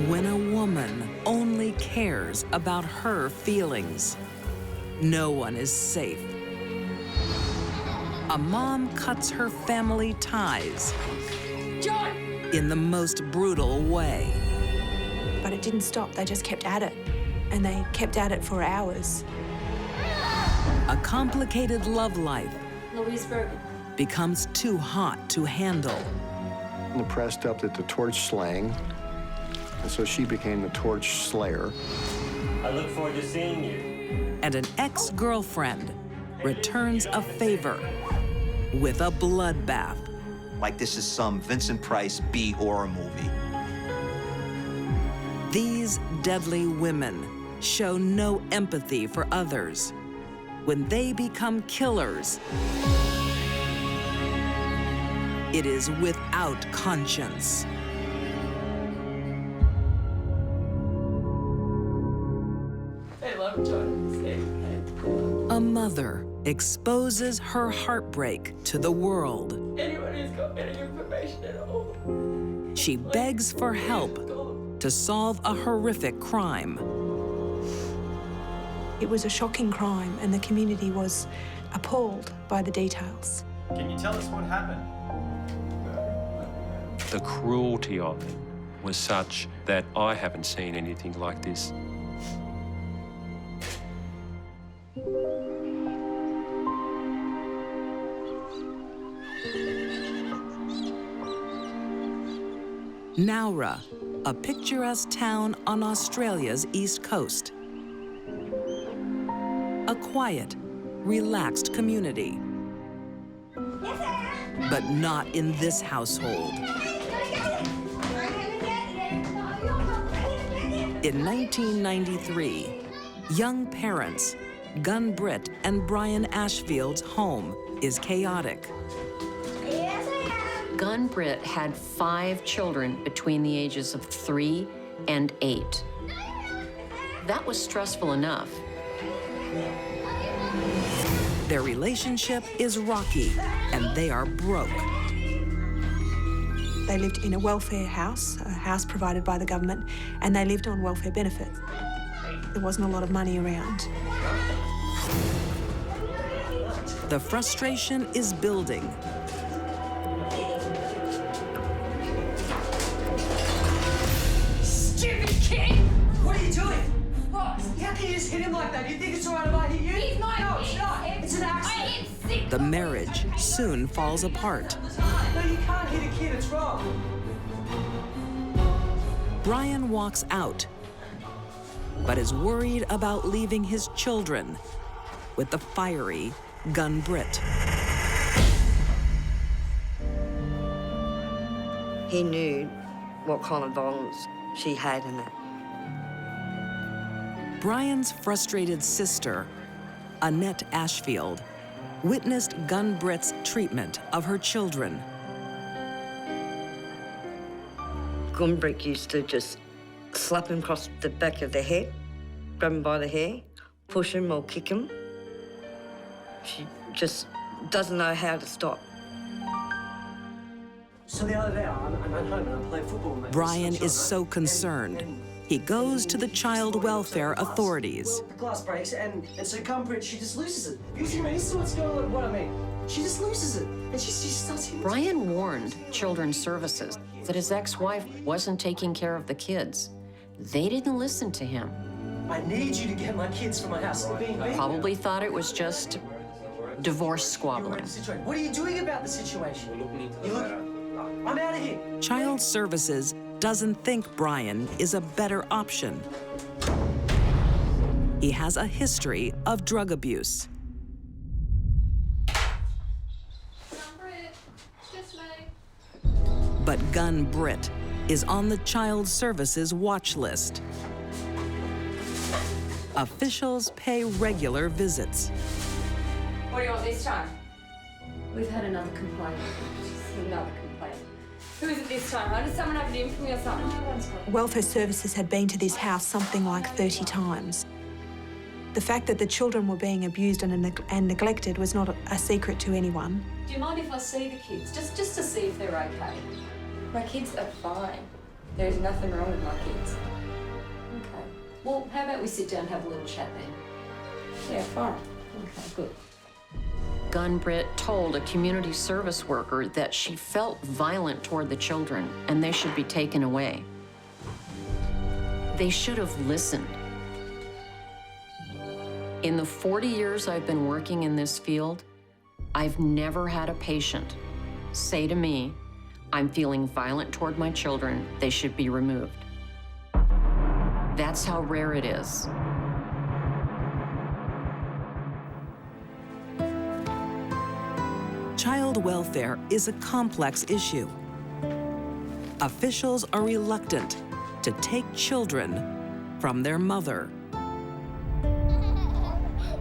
When a woman only cares about her feelings, no one is safe. A mom cuts her family ties John! in the most brutal way. But it didn't stop, they just kept at it. And they kept at it for hours. A complicated love life Louise Bergen. becomes too hot to handle. The press dubbed it the torch slaying, and so she became the torch slayer. I look forward to seeing you. And an ex-girlfriend returns a favor with a bloodbath. Like this is some Vincent Price B horror movie. These deadly women show no empathy for others. When they become killers, it is without conscience. A mother exposes her heartbreak to the world. Anyone who's got any information at all. She begs for help to solve a horrific crime. It was a shocking crime, and the community was appalled by the details. Can you tell us what happened? The cruelty of it was such that I haven't seen anything like this. Nara, a picturesque town on Australia's east coast. A quiet, relaxed community. But not in this household. In 1993, young parents, Britt and Brian Ashfield's home is chaotic. Britt had 5 children between the ages of 3 and 8. That was stressful enough. Their relationship is rocky, and they are broke. They lived in a welfare house, a house provided by the government, and they lived on welfare benefits. There wasn't a lot of money around. The frustration is building. Stupid kid! What are you doing? What? How can you just hit him like that? You think it's all right if I hit you? He's not. No, it's not. It's an accident. I hit 6. The marriage soon falls apart. No, you can't hit a kid. It's wrong. Brian walks out, but is worried about leaving his children with the fiery Britt. He knew what kind of violence she had in it. Brian's frustrated sister, Annette Ashfield, witnessed Britt's treatment of her children. Britt used to just slap him across the back of the head, grab him by the hair, push him or kick him. She just doesn't know how to stop. So the other day, I'm at home and I'm playing football. Mate. Brian is so concerned. He goes to the child welfare authorities. The glass breaks, and so Britt, she just loses it. You see what's going on? What I mean? She just loses it, and she starts hitting. Brian warned Children's Services that his ex-wife wasn't taking care of the kids. They didn't listen to him. I need you to get my kids from my house. They're being beaten. Probably thought it was just divorce squabbling. What are you doing about the situation? I'm out of here. Child Services doesn't think Brian is a better option. He has a history of drug abuse. But Britt is on the Child Services watch list. Officials pay regular visits. What do you want this time? We've had another complaint. Another complaint. Who is it this time? Huh? Did someone have an infamy or something? Welfare Services had been to this house something like 30 times. The fact that the children were being abused and neglected was not a secret to anyone. Do you mind if I see the kids, just to see if they're okay? My kids are fine. There's nothing wrong with my kids. Okay. Well, how about we sit down and have a little chat then? Yeah, fine. Okay, good. Britt told a community service worker that she felt violent toward the children and they should be taken away. They should have listened. In the 40 years I've been working in this field, I've never had a patient say to me, "I'm feeling violent toward my children, they should be removed." That's how rare it is. Child welfare is a complex issue. Officials are reluctant to take children from their mother.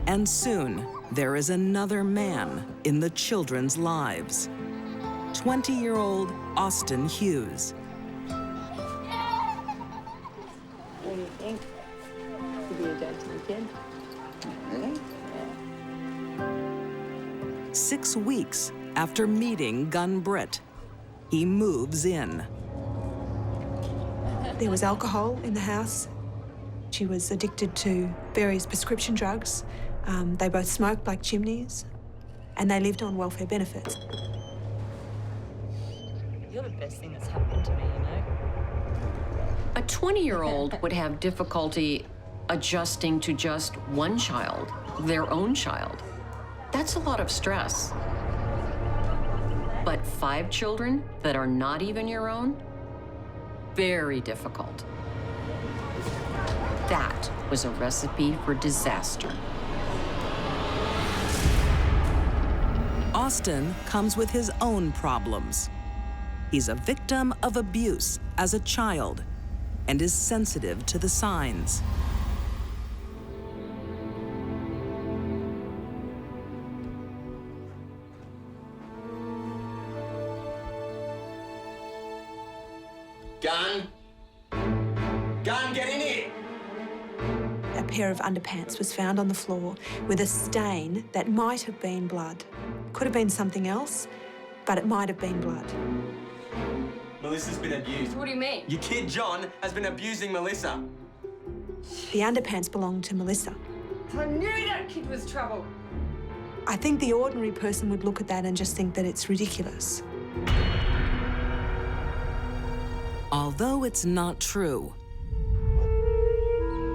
And soon, there is another man in the children's lives. 20-year-old Austin Hughes. What do you think? To be a dad to the kid? Really? 6 weeks after meeting Britt, he moves in. There was alcohol in the house. She was addicted to various prescription drugs. They both smoked like chimneys, and they lived on welfare benefits. You're the best thing that's happened to me, you know? A 20-year-old would have difficulty adjusting to just one child, their own child. That's a lot of stress. But 5 children that are not even your own? Very difficult. That was a recipe for disaster. Austin comes with his own problems. He's a victim of abuse as a child and is sensitive to the signs. Gun! Gun, get in here! A pair of underpants was found on the floor with a stain that might have been blood. Could have been something else, but it might have been blood. Melissa's been abused. What do you mean? Your kid, John, has been abusing Melissa. The underpants belonged to Melissa. I knew that kid was trouble. I think the ordinary person would look at that and just think that it's ridiculous. Although it's not true.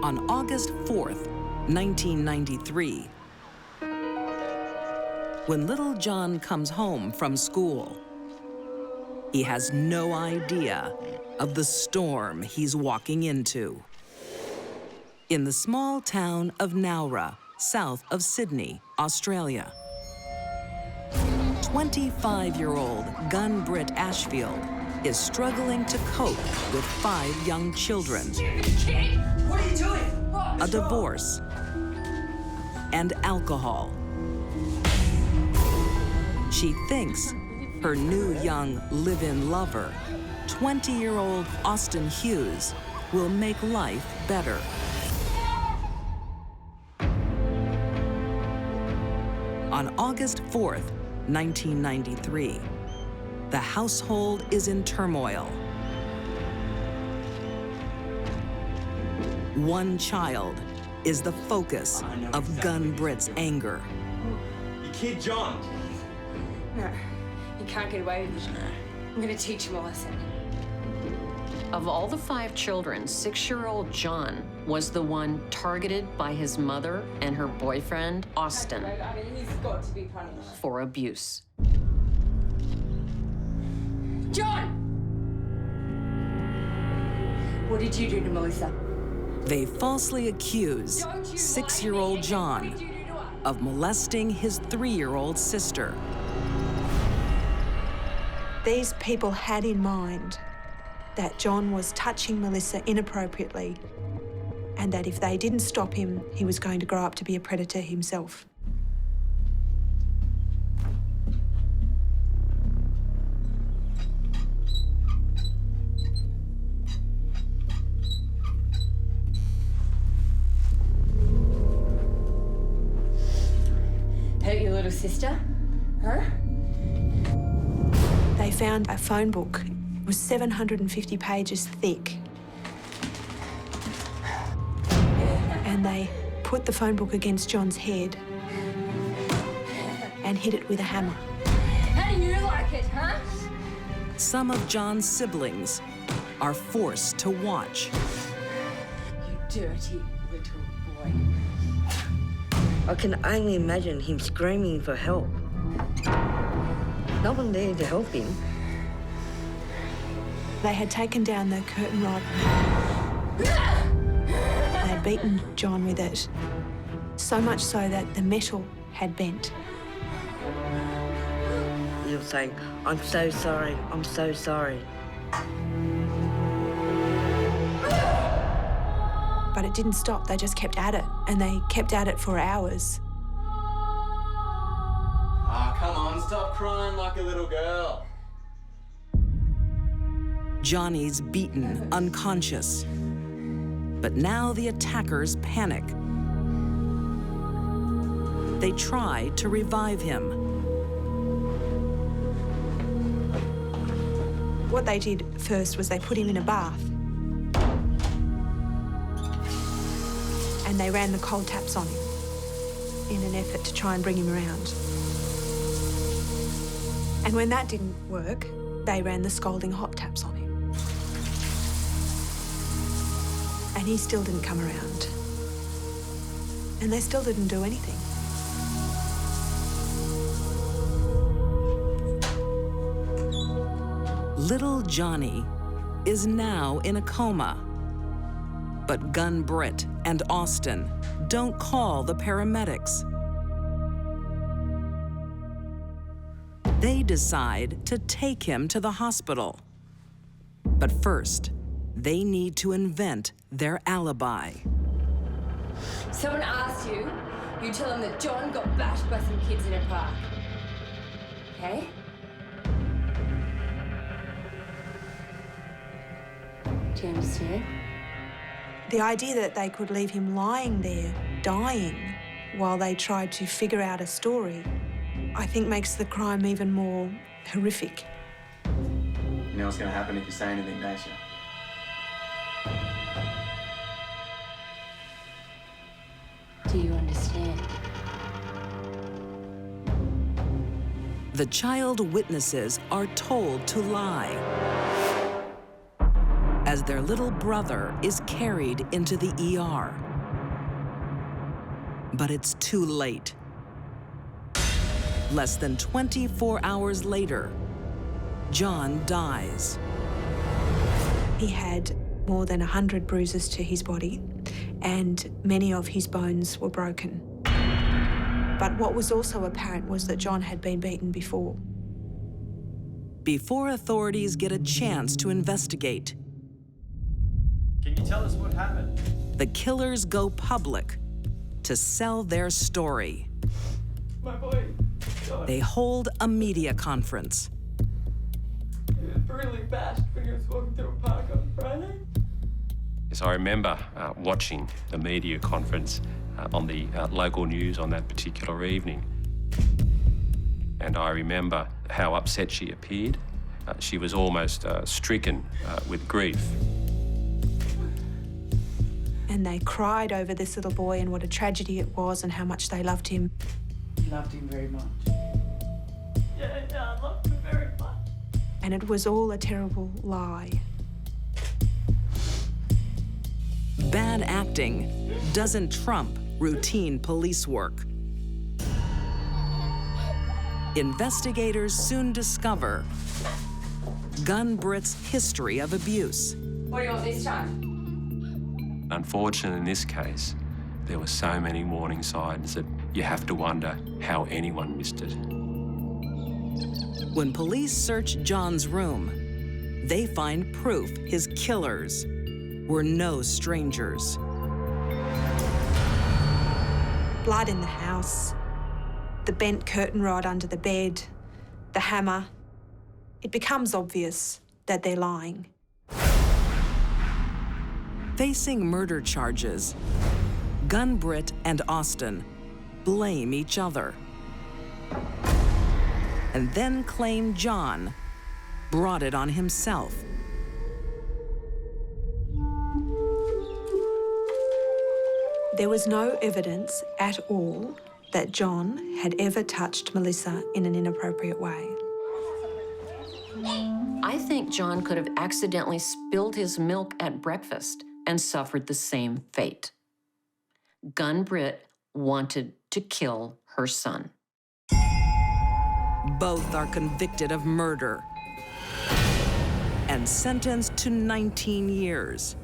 On August 4th, 1993, when little John comes home from school, he has no idea of the storm he's walking into. In the small town of Nara, south of Sydney, Australia, 25-year-old Britt Ashfield is struggling to cope with 5 young children, What are you doing? a divorce, and alcohol. She thinks her new young live-in lover, 20-year-old Austin Hughes, will make life better. On August 4th, 1993, the household is in turmoil. One child is the focus of Britt's anger. Your kid, John. No, you can't get away with this. I'm gonna teach him a lesson. Of all the 5 children, 6-year-old John was the one targeted by his mother and her boyfriend, Austin, I mean, he's got to be punished. for abuse. John! What did you do to Melissa? They falsely accuse 6-year-old John of molesting his 3-year-old sister. These people had in mind that John was touching Melissa inappropriately and that if they didn't stop him, he was going to grow up to be a predator himself. Hurt your little sister? Huh? They found a phone book was 750 pages thick. And they put the phone book against John's head and hit it with a hammer. How do you like it, huh? Some of John's siblings are forced to watch. You dirty little boy. I can only imagine him screaming for help. No one there to help him. They had taken down the curtain rod. They had beaten John with it, so much so that the metal had bent. He was saying, "I'm so sorry, I'm so sorry." But it didn't stop, they just kept at it, and they kept at it for hours. Ah, come on, stop crying like a little girl. Johnny's beaten, unconscious. But now the attackers panic. They try to revive him. What they did first was they put him in a bath. And they ran the cold taps on him in an effort to try and bring him around. And when that didn't work, they ran the scalding hot taps on him. And he still didn't come around. And they still didn't do anything. Little Johnny is now in a coma. But Gun Britt and Austin don't call the paramedics. They decide to take him to the hospital. But first, they need to invent their alibi. Someone asks you, you tell them that John got bashed by some kids in a park. Okay? Do you understand? The idea that they could leave him lying there, dying, while they tried to figure out a story, I think makes the crime even more horrific. You know what's going to happen if you say anything, don't you? Do you understand? The child witnesses are told to lie as their little brother is carried into the ER. But it's too late. Less than 24 hours later, John dies. He had more than 100 bruises to his body, and many of his bones were broken. But what was also apparent was that John had been beaten before. Before authorities get a chance to investigate, Can you tell us what happened? the killers go public to sell their story. My boy, God. They hold a media conference. He was brutally bashed when he was walking through a park on Friday. Yes, I remember watching the media conference on the local news on that particular evening. And I remember how upset she appeared. She was almost stricken with grief. And they cried over this little boy and what a tragedy it was and how much they loved him. You loved him very much. Yeah, I loved him very much. And it was all a terrible lie. Bad acting doesn't trump routine police work. Investigators soon discover Gun Britt's history of abuse. What do you want this time? Unfortunately, in this case, there were so many warning signs that you have to wonder how anyone missed it. When police search John's room, they find proof his killers were no strangers. Blood in the house, the bent curtain rod under the bed, the hammer. It becomes obvious that they're lying. Facing murder charges, Gun Britt and Austin blame each other and then claim John brought it on himself. There was no evidence at all that John had ever touched Melissa in an inappropriate way. I think John could have accidentally spilled his milk at breakfast and suffered the same fate. Britt wanted to kill her son. Both are convicted of murder and sentenced to 19 years.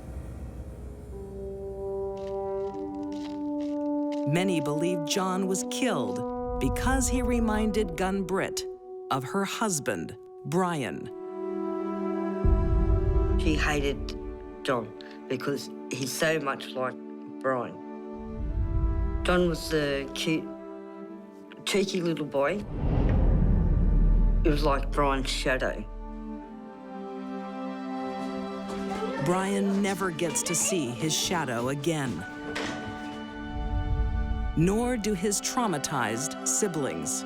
Many believe John was killed because he reminded Britt of her husband, Brian. She hated John because he's so much like Brian. John was the cute, cheeky little boy. It was like Brian's shadow. Brian never gets to see his shadow again. Nor do his traumatized siblings.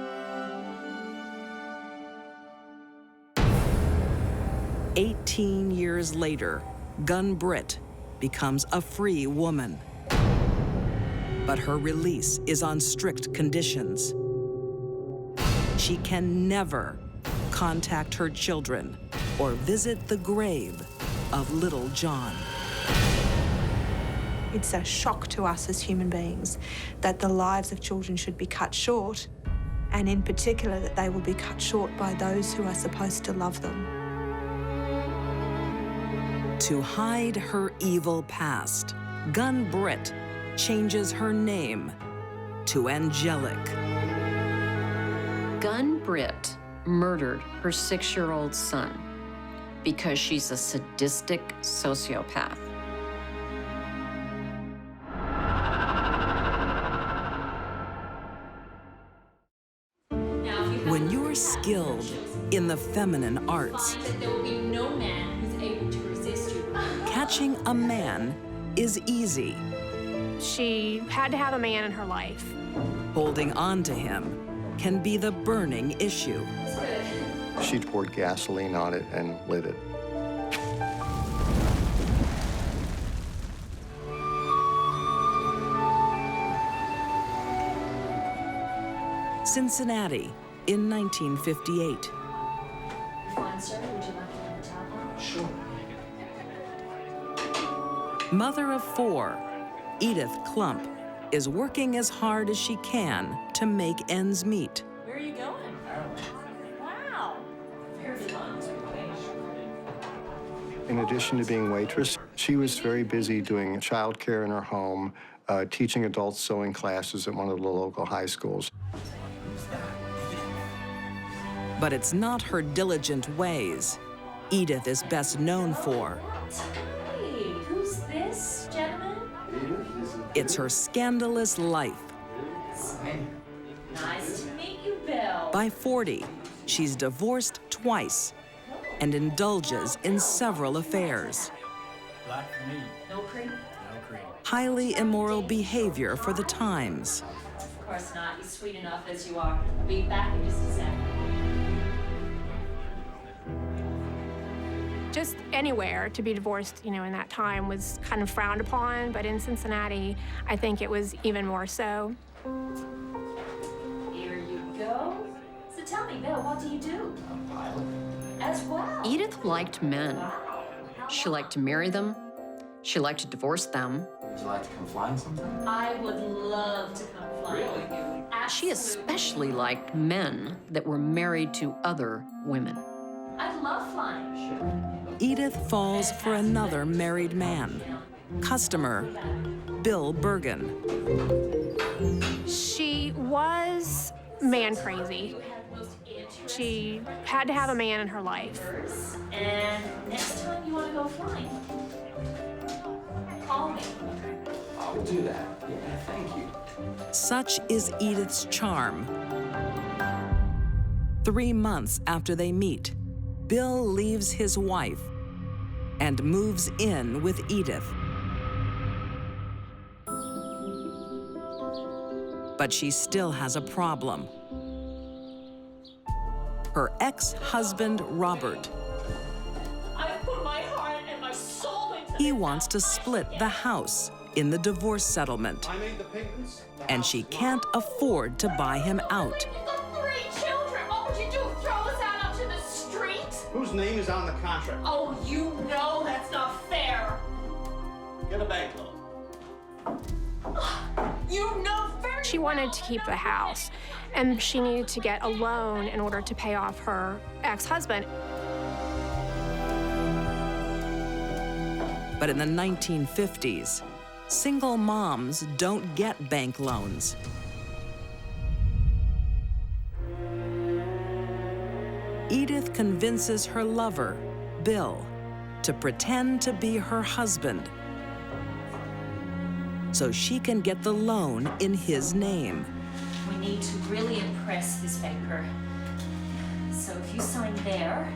18 years later, Britt becomes a free woman. But her release is on strict conditions. She can never contact her children or visit the grave of little John. It's a shock to us as human beings that the lives of children should be cut short, and in particular that they will be cut short by those who are supposed to love them. To hide her evil past, Britt changes her name to Angelic. Britt murdered her 6-year-old son because she's a sadistic sociopath. When you're skilled in the feminine arts, There will be no man who's able to resist you. catching a man is easy. She had to have a man in her life. Holding on to him can be the burning issue. She poured gasoline on it and lit it. Cincinnati in 1958. Fine, sir. Would you like to have a top? Sure. Mother of 4, Edith Clump is working as hard as she can to make ends meet. Where are you going? Wow. Very fun. In addition to being waitress, she was very busy doing childcare in her home, teaching adult sewing classes at one of the local high schools. But it's not her diligent ways Edith is best known for. Hey, who's this, gentlemen? It's her scandalous life. Nice to meet you, Bill. By 40, she's divorced twice and indulges in several affairs. Black for me. No cream? No cream. Highly immoral behavior for the times. Of course not. You're sweet enough as you are. I'll be back in just a second. Just anywhere to be divorced, in that time was kind of frowned upon, but in Cincinnati, I think it was even more so. Here you go. So tell me, Bill, what do you do? A pilot. As well. Edith liked men. She liked to marry them. She liked to divorce them. Would you like to come flying sometime? I would love to come flying with you. She especially liked men that were married to other women. I love flying. Edith falls for another married man, customer Bill Bergen. She was man crazy. She had to have a man in her life. And next time you want to go flying, call me. I will do that. Yeah, thank you. Such is Edith's charm. 3 months after they meet, Bill leaves his wife and moves in with Edith. But she still has a problem. Her ex-husband, Robert, He wants to split the house in the divorce settlement. And she can't afford to buy him out. You've got 3 children. What would you do? Throw us out onto the street? Whose name is on the contract? Oh, you know that's not fair. Get a bank loan. You know very She wanted to keep the house, and she needed to get a loan in order to pay off her ex-husband. But in the 1950s, single moms don't get bank loans. Edith convinces her lover, Bill, to pretend to be her husband so she can get the loan in his name. We need to really impress this banker. So if you sign there.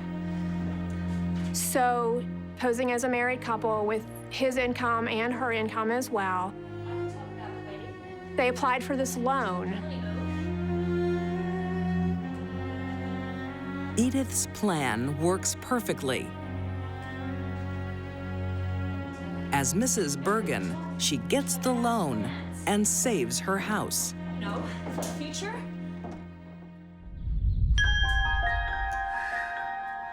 So, posing as a married couple with his income and her income as well, they applied for this loan. Edith's plan works perfectly. As Mrs. Bergen, she gets the loan and saves her house. No, future?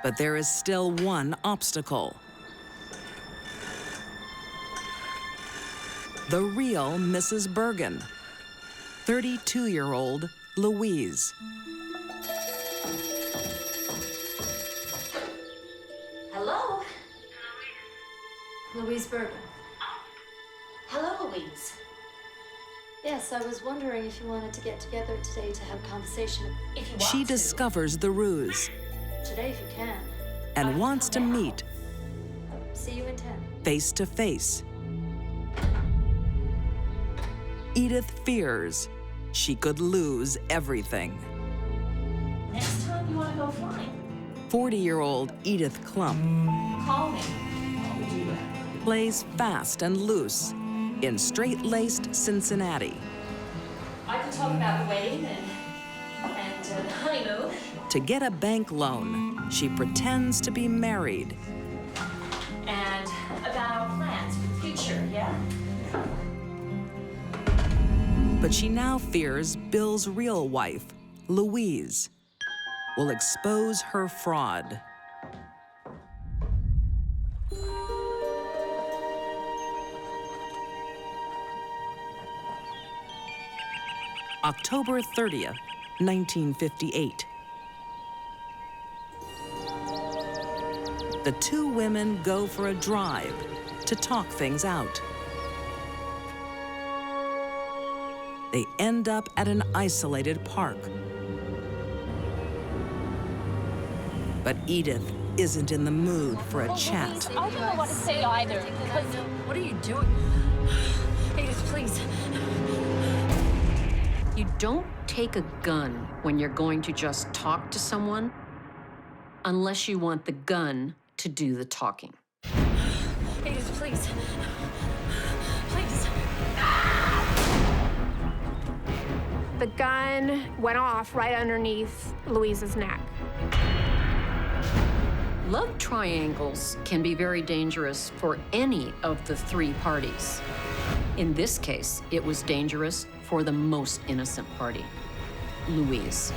But there is still one obstacle. The real Mrs. Bergen, 32-year-old Louise. Hello? Louise Bergen. Hello, Louise. Yes, I was wondering if you wanted to get together today to have a conversation. If you want She discovers the ruse Today, if you can. and wants to meet See you in 10. face to face. Edith fears she could lose everything. Next time you want to go flying, 40-year-old Edith Clump call me. plays fast and loose in straight-laced Cincinnati. I could talk about the wedding and the honeymoon. To get a bank loan, she pretends to be married. And about our plans for the future, yeah? But she now fears Bill's real wife, Louise, will expose her fraud. October 30th, 1958. The two women go for a drive to talk things out. They end up at an isolated park. But Edith isn't in the mood for a chat. I don't know what to say either. Because What are you doing? Edith, please. You don't take a gun when you're going to just talk to someone unless you want the gun to do the talking. Edith, please. Please. The gun went off right underneath Louise's neck. Love triangles can be very dangerous for any of the three parties. In this case, it was dangerous for the most innocent party, Louise.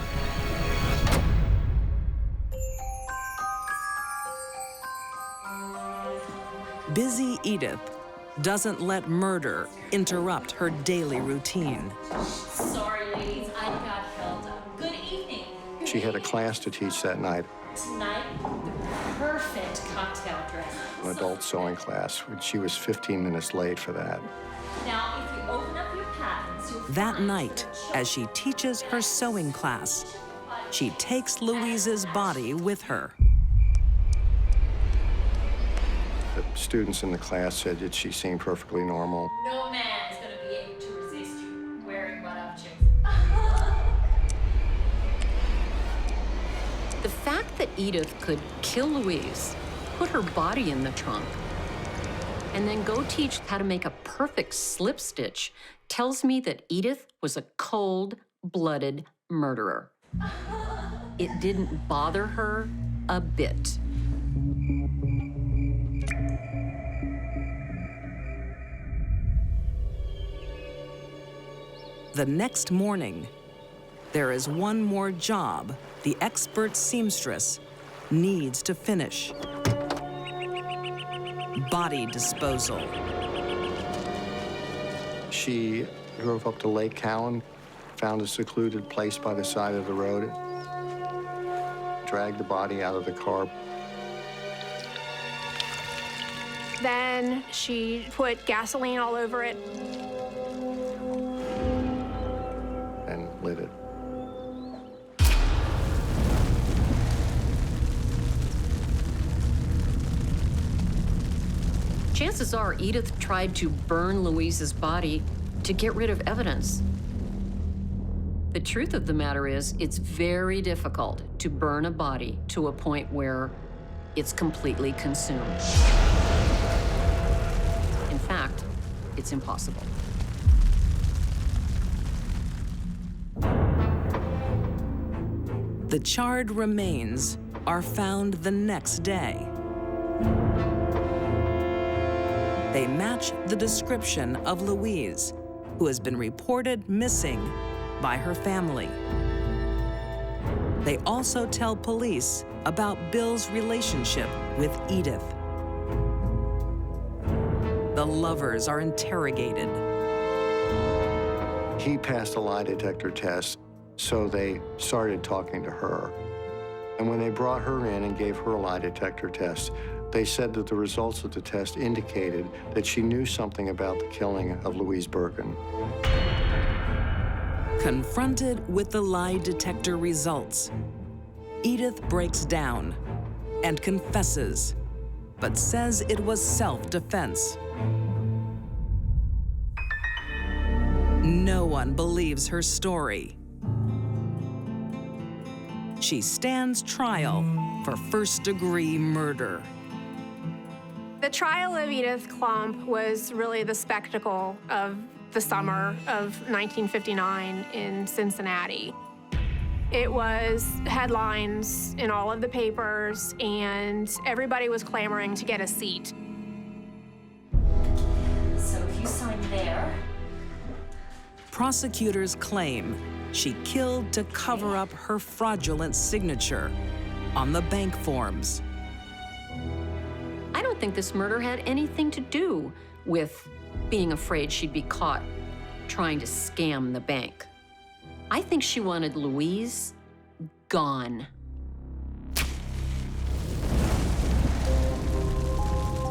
Busy Edith doesn't let murder interrupt her daily routine. Sorry, ladies, I got held up. Good evening. She had a class to teach that night, Tonight, the perfect cocktail dress. an adult sewing class. She was 15 minutes late for that. Now, if you open up your patterns, you'll That find night, as she teaches her sewing class, she takes Louise's body with her. The students in the class said that she seemed perfectly normal. no man is going to be able to resist you wearing what I've chosen. The fact that Edith could kill Louise, put her body in the trunk, and then go teach how to make a perfect slip stitch tells me that Edith was a cold-blooded murderer. It didn't bother her a bit. The next morning, there is one more job the expert seamstress needs to finish. Body disposal. She drove up to Lake Cowan, found a secluded place by the side of the road, dragged the body out of the car. Then she put gasoline all over it. And lit it. Chances are Edith tried to burn Louise's body to get rid of evidence. The truth of the matter is, it's very difficult to burn a body to a point where it's completely consumed. In fact, it's impossible. The charred remains are found the next day. They match the description of Louise, who has been reported missing by her family. They also tell police about Bill's relationship with Edith. The lovers are interrogated. He passed a lie detector test, so they started talking to her. And when they brought her in and gave her a lie detector test, they said that the results of the test indicated that she knew something about the killing of Louise Birkin. Confronted with the lie detector results, Edith breaks down and confesses, but says it was self-defense. No one believes her story. She stands trial for first-degree murder. The trial of Edith Clump was really the spectacle of the summer of 1959 in Cincinnati. It was headlines in all of the papers, and everybody was clamoring to get a seat. So if you sign there... Prosecutors claim she killed to cover up her fraudulent signature on the bank forms. I don't think this murder had anything to do with being afraid she'd be caught trying to scam the bank. I think she wanted Louise gone.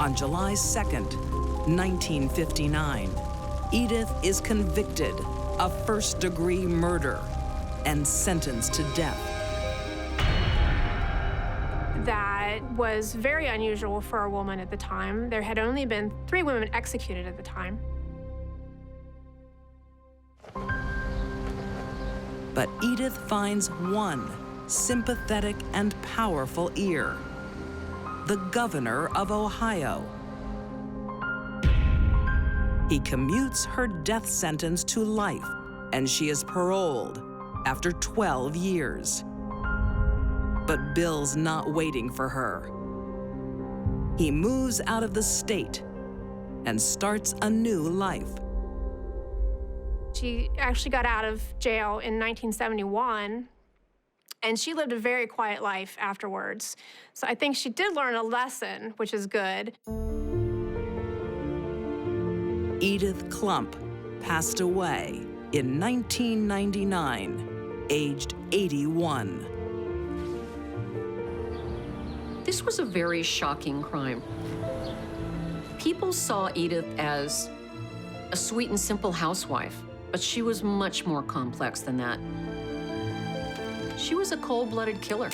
On July 2nd, 1959, Edith is convicted of first-degree murder and sentenced to death. That was very unusual for a woman at the time. There had only been 3 women executed at the time. But Edith finds one sympathetic and powerful ear: the governor of Ohio. He commutes her death sentence to life, and she is paroled after 12 years. But Bill's not waiting for her. He moves out of the state and starts a new life. She actually got out of jail in 1971, and she lived a very quiet life afterwards. So I think she did learn a lesson, which is good. Edith Clump passed away in 1999, aged 81. This was a very shocking crime. People saw Edith as a sweet and simple housewife, but she was much more complex than that. She was a cold-blooded killer.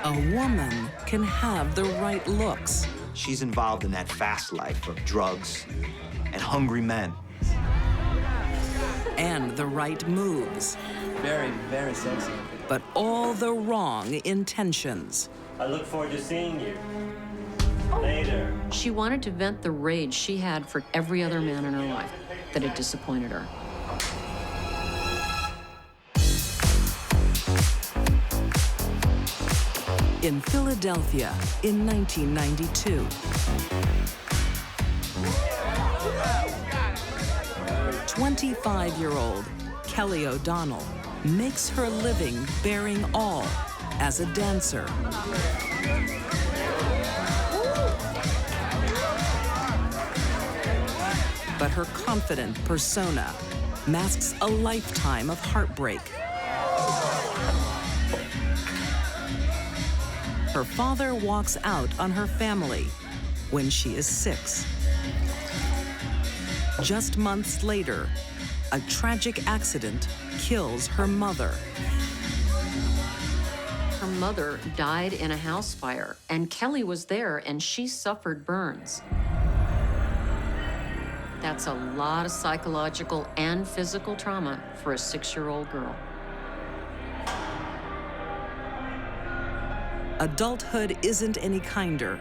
A woman can have the right looks. She's involved in that fast life of drugs and hungry men. And the right moves. Very, very sexy. But all the wrong intentions. I look forward to seeing you later. She wanted to vent the rage she had for every other man in her life that had disappointed her. In Philadelphia in 1992. 25-year-old Kelly O'Donnell makes her living bearing all as a dancer. But her confident persona masks a lifetime of heartbreak. Her father walks out on her family when she is 6. Just months later, a tragic accident kills her mother. Her mother died in a house fire, and Kelly was there, and she suffered burns. That's a lot of psychological and physical trauma for a 6-year-old girl. Adulthood isn't any kinder.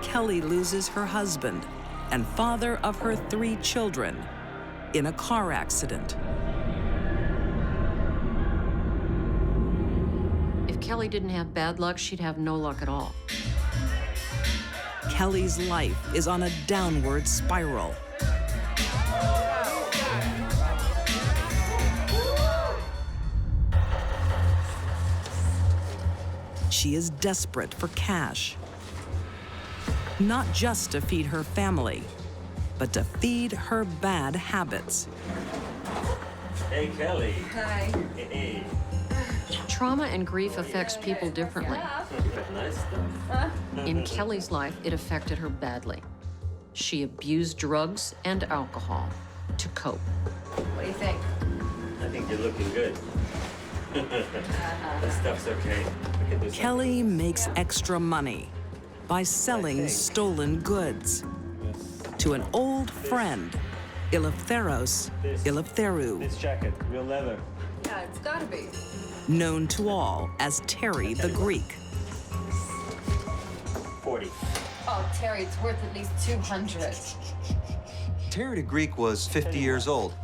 Kelly loses her husband and father of her 3 children in a car accident. If Kelly didn't have bad luck, she'd have no luck at all. Kelly's life is on a downward spiral. She is desperate for cash. Not just to feed her family, but to feed her bad habits. Hey, Kelly. Hi. Hey. Trauma and grief affects people differently. Nice stuff. In Kelly's life, it affected her badly. She abused drugs and alcohol to cope. What do you think? I think you're looking good. This stuff's okay. We can do Kelly makes extra money by selling stolen goods to an old friend, Eleftheros Eleftheru, This jacket, real leather. Yeah, it's gotta be. known to all as Terry the Greek. 40. Oh, Terry, it's worth at least 200. Terry the Greek was 50 years old.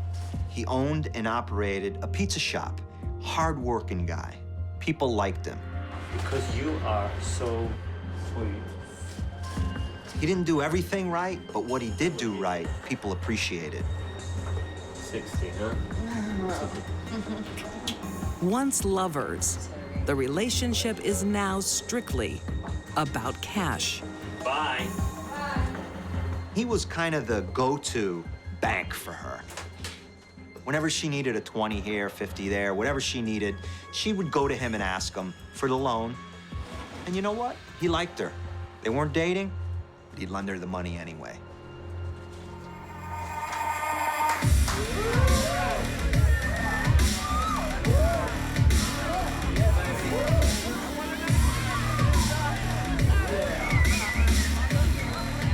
He owned and operated a pizza shop. Hard-working guy. People liked him. Because you are so sweet. He didn't do everything right, but what he did do right, people appreciated. 60, huh? Once lovers, the relationship is now strictly about cash. Bye. He was kind of the go-to bank for her. Whenever she needed a 20 here, 50 there, whatever she needed, she would go to him and ask him for the loan. And you know what? He liked her. They weren't dating, but he'd lend her the money anyway.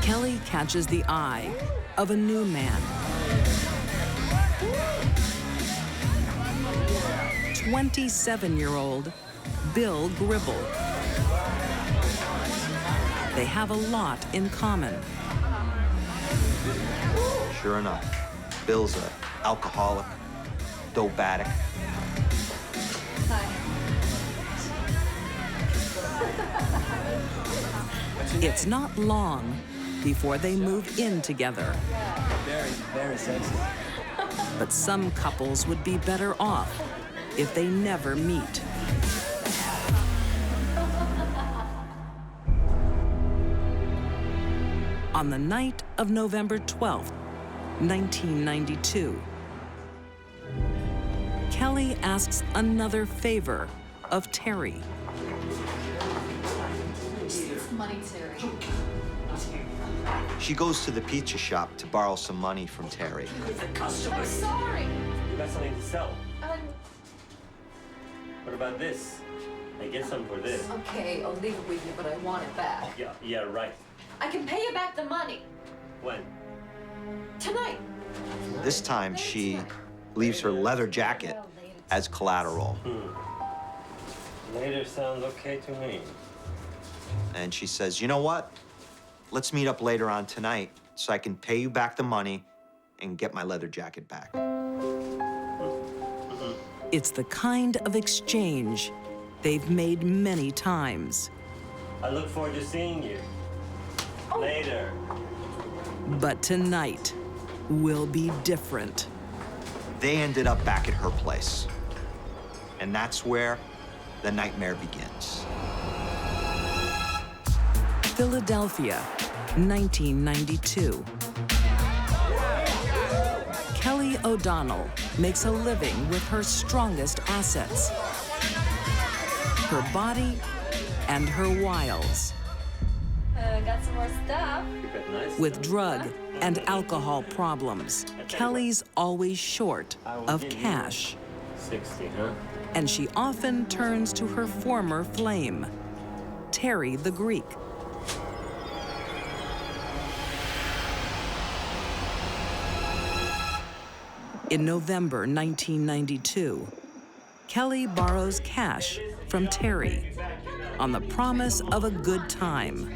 Kelly catches the eye of a new man. 27-year-old Bill Gribble. They have a lot in common. Sure enough, Bill's an alcoholic, dope addict. It's not long before they move in together. Very, very sexy. But some couples would be better off if they never meet. On the night of November 12th, 1992, Kelly asks another favor of Terry. Money, Terry. She goes to the pizza shop to borrow some money from Terry. I'm sorry. You got something to sell. What about this? I get some for this. Okay, I'll leave it with you, but I want it back. Yeah, right. I can pay you back the money. When? Tonight. This time, she leaves her leather jacket as collateral. Later sounds okay to me. And she says, you know what? Let's meet up later on tonight so I can pay you back the money and get my leather jacket back. It's the kind of exchange they've made many times. I look forward to seeing you. Later. But tonight will be different. They ended up back at her place. And that's where the nightmare begins. Philadelphia, 1992. Kelly O'Donnell makes a living with her strongest assets, her body and her wiles. Got some more stuff. With drug and alcohol problems, Kelly's always short of cash. 60, huh? And she often turns to her former flame, Terry the Greek. In November 1992, Kelly borrows cash from Terry on the promise of a good time.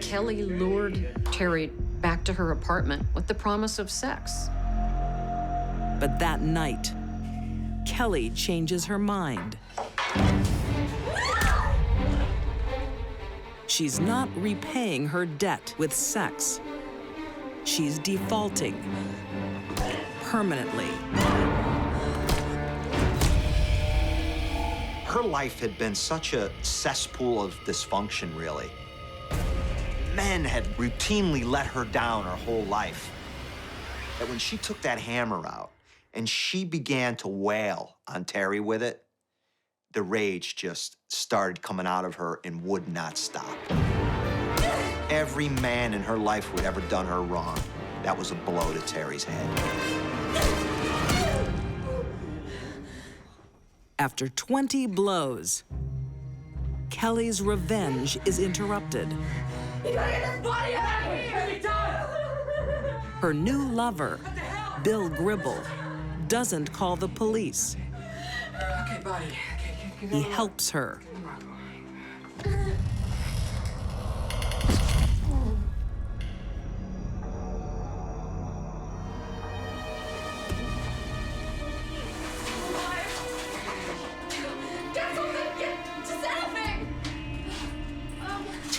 Kelly lured Terry back to her apartment with the promise of sex. But that night, Kelly changes her mind. She's not repaying her debt with sex. She's defaulting permanently. Her life had been such a cesspool of dysfunction, really. Men had routinely let her down her whole life. That when she took that hammer out and she began to wail on Terry with it, the rage just started coming out of her and would not stop. Every man in her life who had ever done her wrong, that was a blow to Terry's head. After 20 blows, Kelly's revenge is interrupted. You gotta get this body out of here! Her new lover, Bill Gribble, doesn't call the police. Okay, buddy. Okay, He helps her.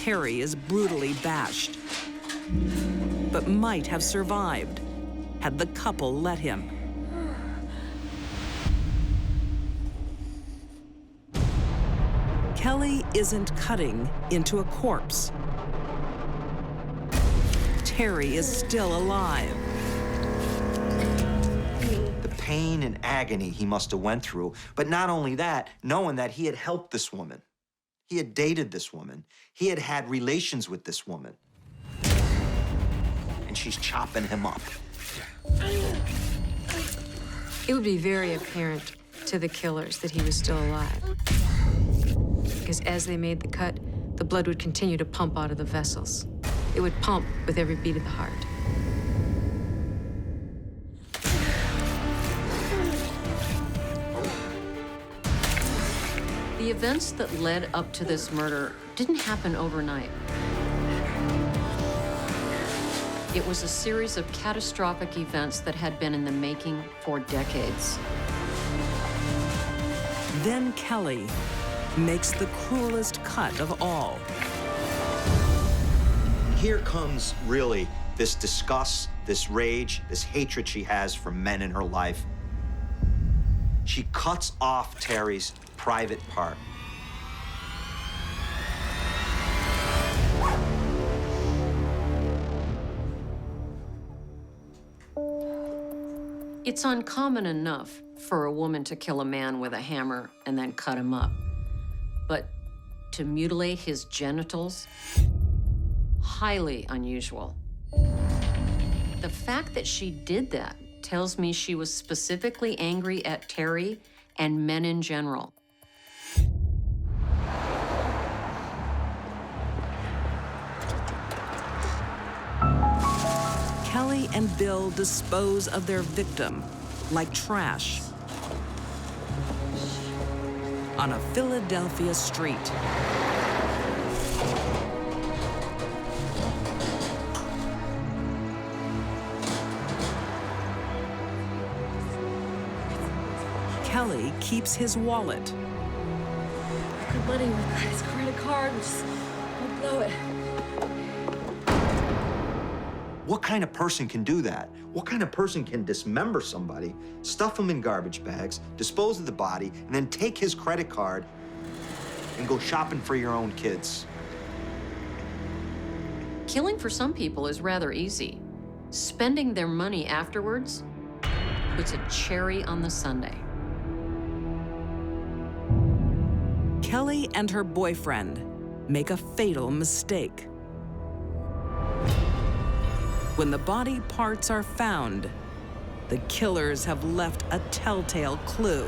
Terry is brutally bashed, but might have survived had the couple let him. Kelly isn't cutting into a corpse. Terry is still alive. The pain and agony he must have went through, but not only that, knowing that he had helped this woman. He had dated this woman. He had had relations with this woman. And she's chopping him up. It would be very apparent to the killers that he was still alive. Because as they made the cut, the blood would continue to pump out of the vessels. It would pump with every beat of the heart. The events that led up to this murder didn't happen overnight. It was a series of catastrophic events that had been in the making for decades. Then Kelly makes the cruelest cut of all. Here comes really this disgust, this rage, this hatred she has for men in her life. She cuts off Terry's private part. It's uncommon enough for a woman to kill a man with a hammer and then cut him up. But to mutilate his genitals, highly unusual. The fact that she did that tells me she was specifically angry at Terry and men in general. Kelly and Bill dispose of their victim like trash on a Philadelphia street. Kelly keeps his wallet. I could let him with his credit card and just blow it. What kind of person can do that? What kind of person can dismember somebody, stuff them in garbage bags, dispose of the body, and then take his credit card and go shopping for your own kids? Killing for some people is rather easy. Spending their money afterwards puts a cherry on the sundae. Kelly and her boyfriend make a fatal mistake. When the body parts are found, the killers have left a telltale clue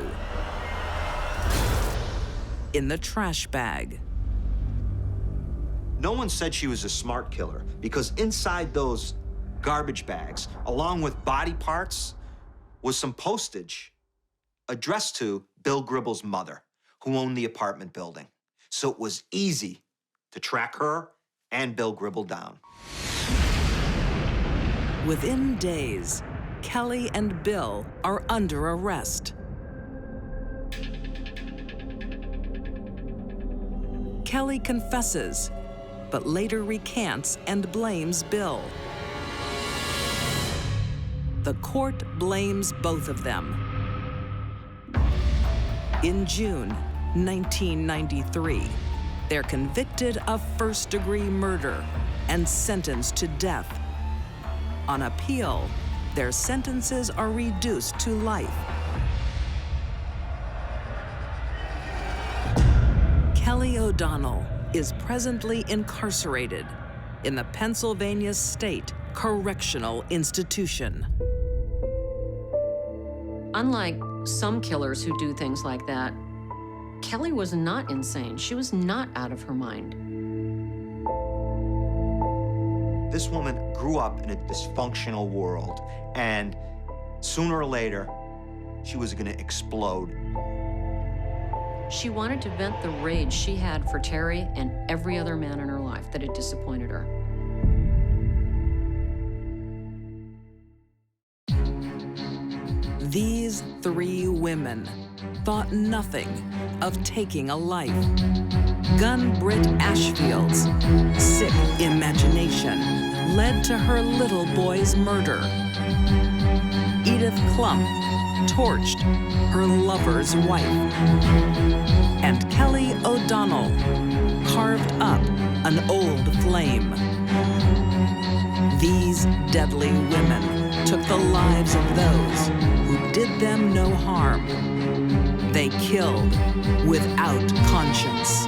in the trash bag. No one said she was a smart killer because inside those garbage bags, along with body parts, was some postage addressed to Bill Gribble's mother, who owned the apartment building. So it was easy to track her and Bill Gribble down. Within days, Kelly and Bill are under arrest. Kelly confesses, but later recants and blames Bill. The court blames both of them. In June 1993, they're convicted of first-degree murder and sentenced to death. On appeal, their sentences are reduced to life. Kelly O'Donnell is presently incarcerated in the Pennsylvania State Correctional Institution. Unlike some killers who do things like that, Kelly was not insane. She was not out of her mind. This woman grew up in a dysfunctional world, and sooner or later, she was gonna explode. She wanted to vent the rage she had for Terry and every other man in her life that had disappointed her. These three women thought nothing of taking a life. Gun Britt Ashfield's sick imagination led to her little boy's murder. Edith Clump torched her lover's wife. And Kelly O'Donnell carved up an old flame. These deadly women took the lives of those who did them no harm. They killed without conscience.